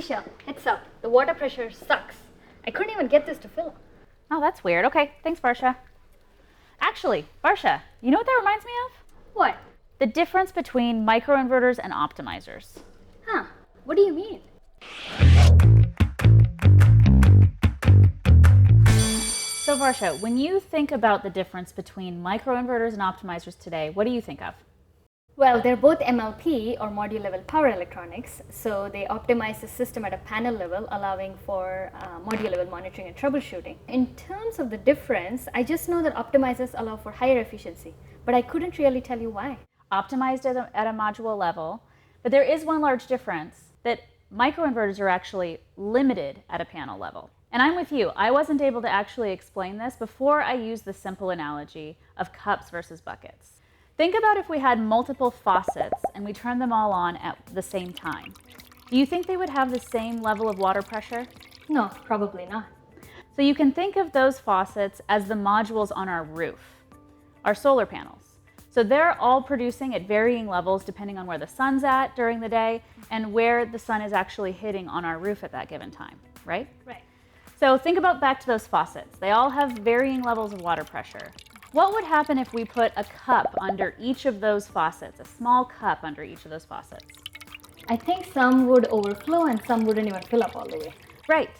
Michelle, heads up. The water pressure sucks. I couldn't even get this to fill up. Oh, that's weird. Okay, thanks, Barsha. Actually, Barsha, you know what that reminds me of? What? The difference between microinverters and optimizers. Huh. What do you mean? So Barsha, when you think about the difference between microinverters and optimizers today, what do you think of? Well, they're both MLP or module level power electronics, so they optimize the system at a panel level, allowing for module level monitoring and troubleshooting. In terms of the difference, I just know that optimizers allow for higher efficiency, but I couldn't really tell you why. Optimized at a module level, but there is one large difference, that microinverters are actually limited at a panel level. And I'm with you, I wasn't able to actually explain this before I used the simple analogy of cups versus buckets. Think about if we had multiple faucets and we turned them all on at the same time. Do you think they would have the same level of water pressure? No, probably not. So you can think of those faucets as the modules on our roof, our solar panels. So they're all producing at varying levels depending on where the sun's at during the day and where the sun is actually hitting on our roof at that given time, right? Right. So think about back to those faucets. They all have varying levels of water pressure. What would happen if we put a cup under each of those faucets, a small cup under each of those faucets? I think some would overflow and some wouldn't even fill up all the way. Right.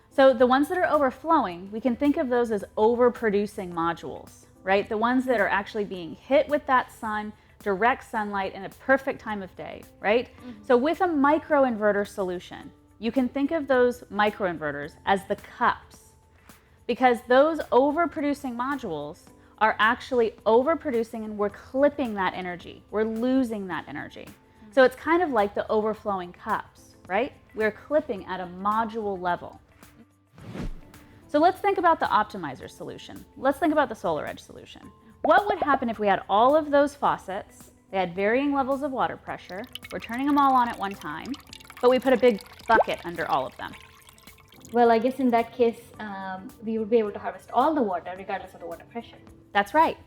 So the ones that are overflowing, we can think of those as overproducing modules, right? The ones that are actually being hit with that sun, direct sunlight in a perfect time of day, right? So with a microinverter solution, you can think of those microinverters as the cups, because those overproducing modules are actually overproducing and we're clipping that energy. We're losing that energy. So it's kind of like the overflowing cups, right? We're clipping at a module level. So let's think about the optimizer solution. Let's think about the SolarEdge solution. What would happen if we had all of those faucets, they had varying levels of water pressure, we're turning them all on at one time, but we put a big bucket under all of them? Well, I guess in that case, we would be able to harvest all the water regardless of the water pressure. That's right.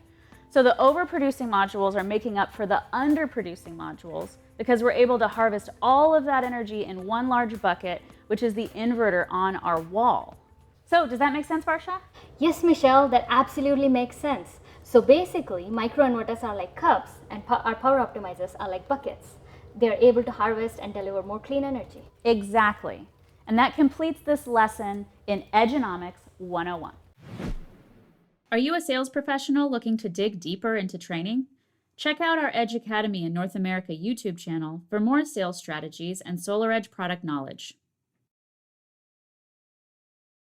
So the overproducing modules are making up for the underproducing modules because we're able to harvest all of that energy in one large bucket, which is the inverter on our wall. So does that make sense, Barsha? Yes, Michelle, that absolutely makes sense. So basically, microinverters are like cups and our power optimizers are like buckets. They're able to harvest and deliver more clean energy. Exactly. And that completes this lesson in Edgeonomics 101. Are you a sales professional looking to dig deeper into training? Check out our Edge Academy in North America YouTube channel for more sales strategies and SolarEdge product knowledge.